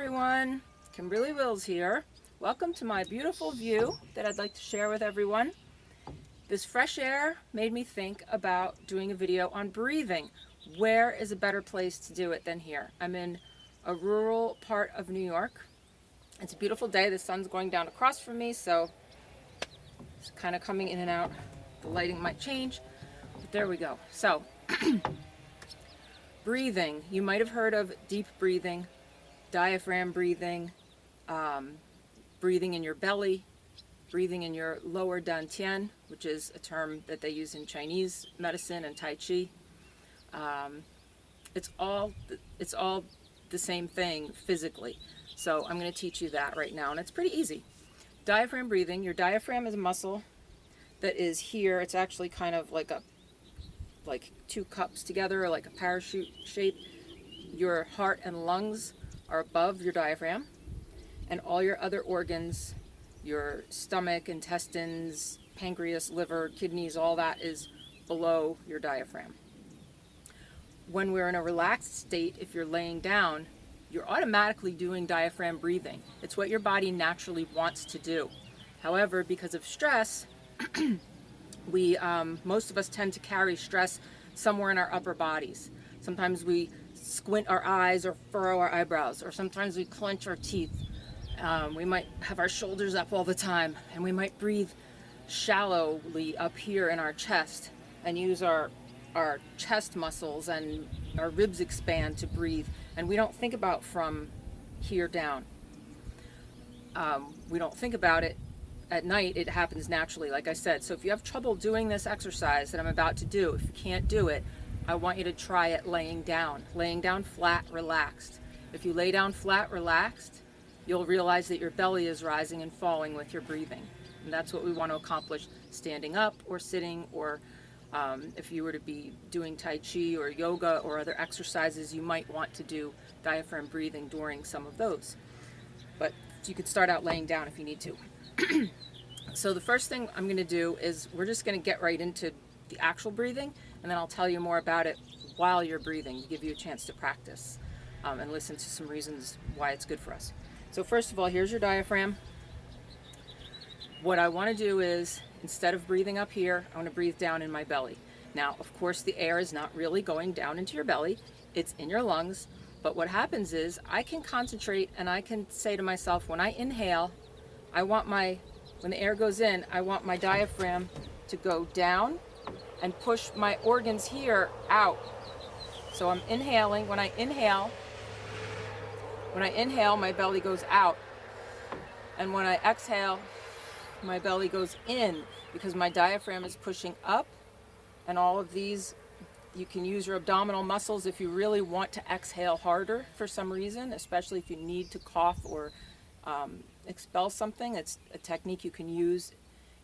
everyone, Kimberly Wills here. Welcome to my beautiful view that I'd like to share with everyone. This fresh air made me think about doing a video on breathing. Where is a better place to do it than here? I'm in a rural part of New York. It's a beautiful day. The sun's going down across from me, so it's kind of coming in and out. The lighting might change, but there we go. So, breathing. You might have heard of deep breathing, diaphragm breathing, breathing in your belly, breathing in your lower dantian, which is a term that they use in Chinese medicine and Tai Chi. It's all the same thing physically. So I'm going to teach you that right now, and it's pretty easy. Diaphragm breathing. Your diaphragm is a muscle that is here. It's actually kind of like two cups together, or like a parachute shape. Your heart and lungs are above your diaphragm, and all your other organs, your stomach, intestines, pancreas, liver, kidneys, all that is below your diaphragm. When we're in a relaxed state, if you're laying down, you're automatically doing diaphragm breathing. It's what your body naturally wants to do. However, because of stress, most of us tend to carry stress somewhere in our upper bodies. Sometimes we squint our eyes or furrow our eyebrows, or sometimes we clench our teeth. We might have our shoulders up all the time, and we might breathe shallowly up here in our chest and use our chest muscles, and our ribs expand to breathe, and we don't think about from here down. We don't think about it at night. It happens naturally, like I said. So if you have trouble doing this exercise that I'm about to do, if you can't do it, I want you to try it laying down flat, relaxed. If you lay down flat, relaxed, you'll realize that your belly is rising and falling with your breathing. And that's what we want to accomplish standing up or sitting, or if you were to be doing Tai Chi or yoga or other exercises, you might want to do diaphragm breathing during some of those. But you could start out laying down if you need to. So the first thing I'm going to do is we're just going to get right into the actual breathing, and then I'll tell you more about it while you're breathing to give you a chance to practice and listen to some reasons why it's good for us. So first of all, here's your diaphragm. What I want to do is, instead of breathing up here, I want to breathe down in my belly. Now, of course, the air is not really going down into your belly. It's in your lungs. But what happens is I can concentrate, and I can say to myself, when I inhale, when the air goes in, I want my diaphragm to go down and push my organs here out. So I'm inhaling. When I inhale, my belly goes out. And when I exhale, my belly goes in, because my diaphragm is pushing up. And all of these, you can use your abdominal muscles if you really want to exhale harder for some reason, especially if you need to cough or expel something. It's a technique you can use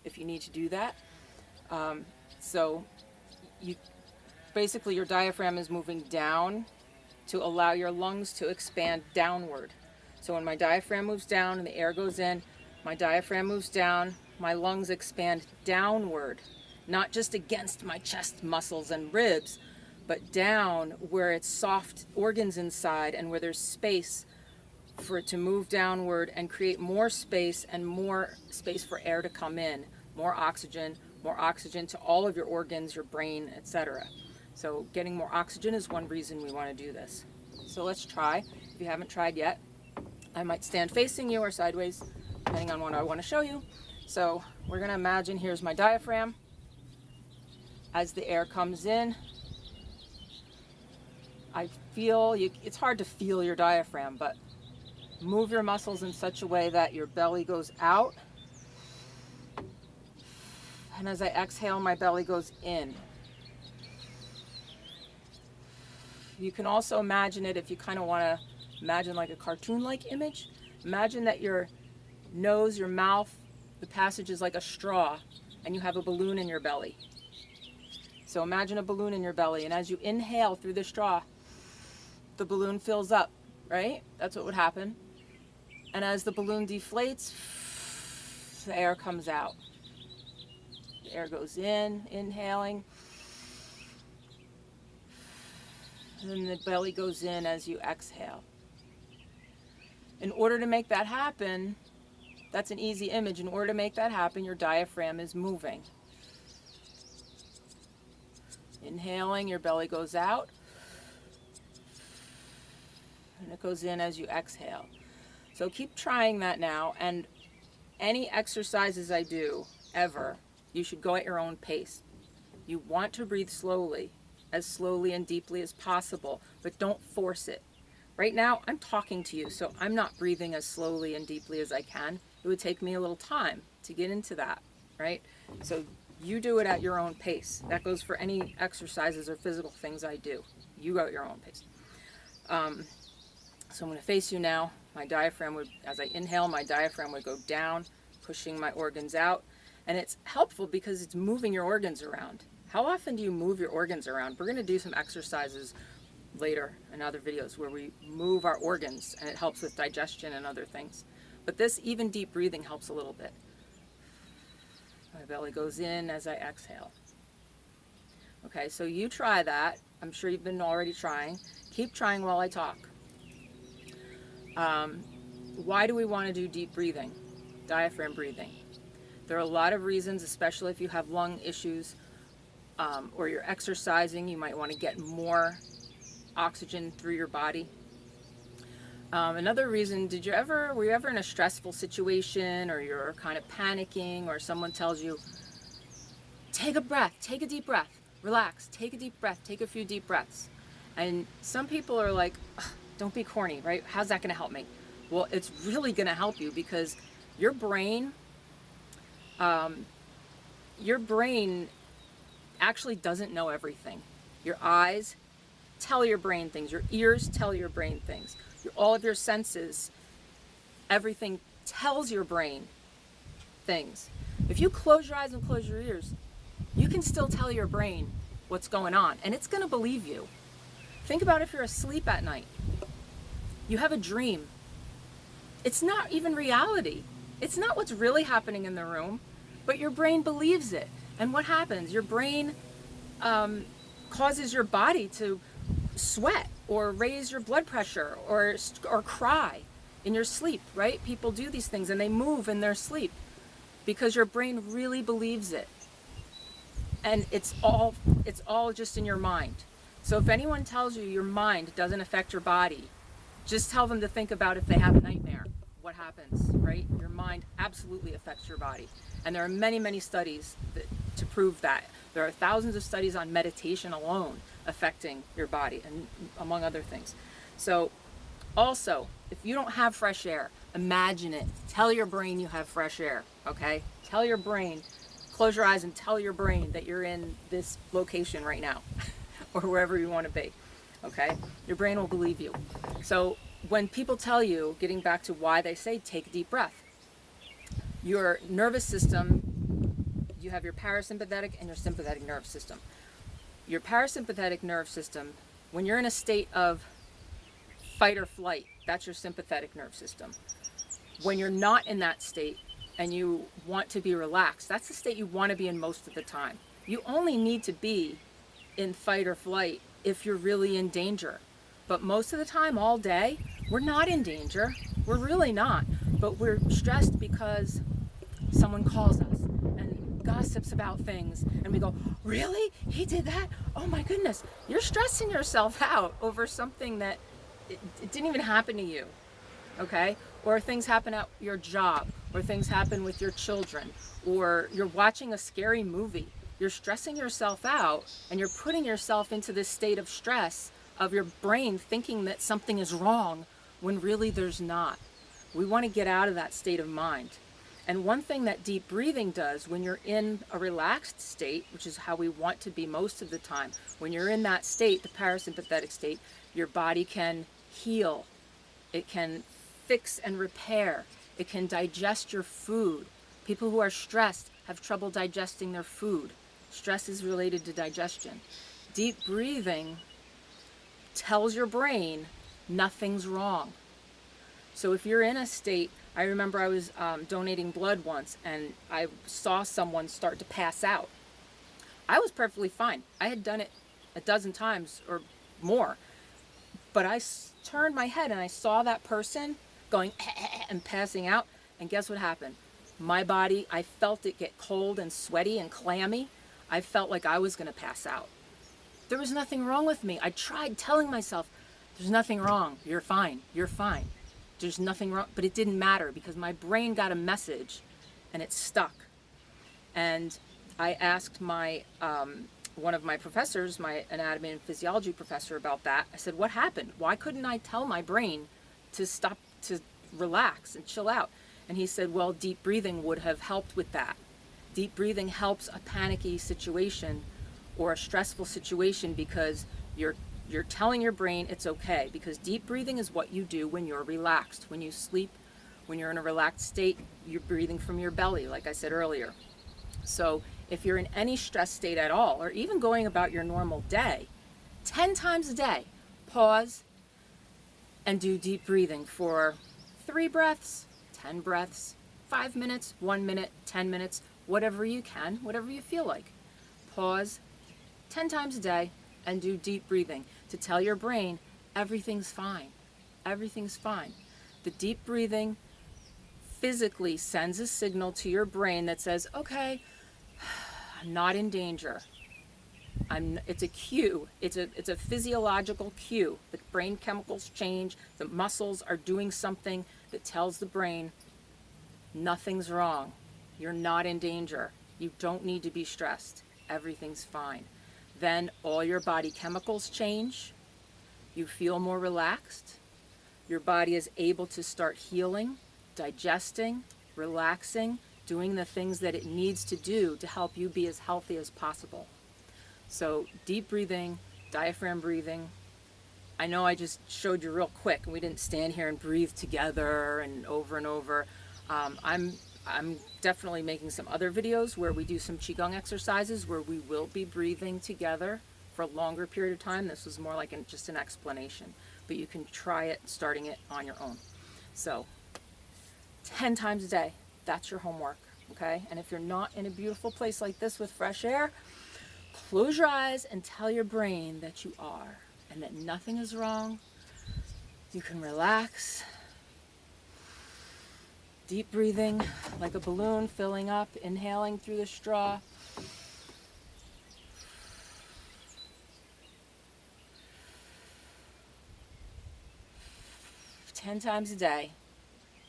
if you need to do that. So basically your diaphragm is moving down to allow your lungs to expand downward. So when my diaphragm moves down and the air goes in, my diaphragm moves down, my lungs expand downward, not just against my chest muscles and ribs, but down where it's soft organs inside and where there's space for it to move downward and create more space, and more space for air to come in, more oxygen to all of your organs, your brain, etc. So getting more oxygen is one reason we want to do this. So let's try. If you haven't tried yet, I might stand facing you or sideways, depending on what I want to show you. So we're going to imagine here's my diaphragm. As the air comes in, I feel, it's hard to feel your diaphragm, but move your muscles in such a way that your belly goes out. And as I exhale, my belly goes in. You can also imagine it, if you kind of want to imagine like a cartoon-like image. Imagine that your nose, your mouth, the passage is like a straw, and you have a balloon in your belly. So imagine a balloon in your belly, and as you inhale through the straw, the balloon fills up, right? That's what would happen. And as the balloon deflates, the air comes out. The air goes in, inhaling. And then the belly goes in as you exhale. In order to make that happen, that's an easy image. In order to make that happen, your diaphragm is moving. Inhaling, your belly goes out, and it goes in as you exhale. So keep trying that now, and any exercises I do, ever, you should go at your own pace. You want to breathe slowly and deeply as possible, but don't force it. Right now, I'm talking to you, so I'm not breathing as slowly and deeply as I can. It would take me a little time to get into that, right? So you do it at your own pace. That goes for any exercises or physical things I do. You go at your own pace. So I'm going to face you now. My diaphragm would, as I inhale, my diaphragm would go down, pushing my organs out. And it's helpful because it's moving your organs around. How often do you move your organs around? We're going to do some exercises later in other videos where we move our organs, and it helps with digestion and other things. But this, even deep breathing, helps a little bit. My belly goes in as I exhale. Okay, so you try that. I'm sure you've been already trying. Keep trying while I talk. Why do we want to do deep breathing, diaphragm breathing? There are a lot of reasons, especially if you have lung issues or you're exercising. You might want to get more oxygen through your body. Another reason, were you ever in a stressful situation, or you're kind of panicking, or someone tells you, take a breath, take a deep breath, relax, take a deep breath, take a few deep breaths. And some people are like, don't be corny, right? How's that going to help me? Well, it's really going to help you, because your brain actually doesn't know everything. Your eyes tell your brain things. Your ears tell your brain things. All of your senses, everything tells your brain things. If you close your eyes and close your ears, you can still tell your brain what's going on, and it's going to believe you. Think about if you're asleep at night. You have a dream. It's not even reality. It's not what's really happening in the room, but your brain believes it. And what happens? Your brain causes your body to sweat or raise your blood pressure or cry in your sleep, right? People do these things and they move in their sleep because your brain really believes it. And it's all just in your mind. So if anyone tells you your mind doesn't affect your body, just tell them to think about if they have a nightmare. What happens, right? Your mind absolutely affects your body. And there are many, many studies to prove that. There are thousands of studies on meditation alone affecting your body, and among other things. So also, if you don't have fresh air, imagine it. Tell your brain you have fresh air, okay? Tell your brain, close your eyes and tell your brain that you're in this location right now or wherever you want to be, okay? Your brain will believe you. So when people tell you, getting back to why they say take a deep breath, your nervous system, you have your parasympathetic and your sympathetic nervous system. Your parasympathetic nerve system, when you're in a state of fight or flight, that's your sympathetic nerve system. When you're not in that state and you want to be relaxed, that's the state you want to be in most of the time. You only need to be in fight or flight if you're really in danger. But most of the time, all day, we're not in danger. We're really not. But we're stressed because someone calls us and gossips about things, and we go, really? He did that? Oh my goodness. You're stressing yourself out over something that it didn't even happen to you, okay? Or things happen at your job, or things happen with your children, or you're watching a scary movie. You're stressing yourself out, and you're putting yourself into this state of stress of your brain thinking that something is wrong when really there's not. We want to get out of that state of mind. And one thing that deep breathing does when you're in a relaxed state, which is how we want to be most of the time, when you're in that state, the parasympathetic state, your body can heal. It can fix and repair. It can digest your food. People who are stressed have trouble digesting their food. Stress is related to digestion. Deep breathing tells your brain nothing's wrong. So if you're in a state, I remember I was donating blood once, and I saw someone start to pass out. I was perfectly fine. I had done it a dozen times or more. But I turned my head and I saw that person going and passing out. And guess what happened? My body, I felt it get cold and sweaty and clammy. I felt like I was going to pass out. There was nothing wrong with me. I tried telling myself, there's nothing wrong. You're fine. You're fine. There's nothing wrong. But it didn't matter because my brain got a message and it stuck. And I asked my one of my professors, my anatomy and physiology professor, about that. I said, what happened? Why couldn't I tell my brain to stop, to relax and chill out? And he said, well, deep breathing would have helped with that. Deep breathing helps a panicky situation or a stressful situation because you're telling your brain it's okay, because deep breathing is what you do when you're relaxed. When you sleep, when you're in a relaxed state, you're breathing from your belly, like I said earlier. So if you're in any stress state at all, or even going about your normal day, 10 times a day, pause and do deep breathing for 3 breaths, 10 breaths, 5 minutes, 1 minute, 10 minutes, whatever you can, whatever you feel like. Pause 10 times a day and do deep breathing to tell your brain everything's fine. Everything's fine. The deep breathing physically sends a signal to your brain that says, okay, I'm not in danger. It's a cue. It's a physiological cue. The brain chemicals change. The muscles are doing something that tells the brain nothing's wrong. You're not in danger. You don't need to be stressed. Everything's fine. Then all your body chemicals change. You feel more relaxed. Your body is able to start healing, digesting, relaxing, doing the things that it needs to do to help you be as healthy as possible. So deep breathing, diaphragm breathing. I know I just showed you real quick and we didn't stand here and breathe together and over. I'm definitely making some other videos where we do some Qigong exercises where we will be breathing together for a longer period of time. This was more like just an explanation, but you can try it starting it on your own. So 10 times a day, that's your homework, okay? And if you're not in a beautiful place like this with fresh air, close your eyes and tell your brain that you are and that nothing is wrong. You can relax. Deep breathing like a balloon filling up, inhaling through the straw. Ten times a day.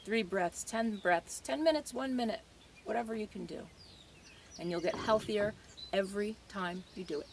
3 breaths, 10 breaths, 10 minutes, 1 minute, whatever you can do. And you'll get healthier every time you do it.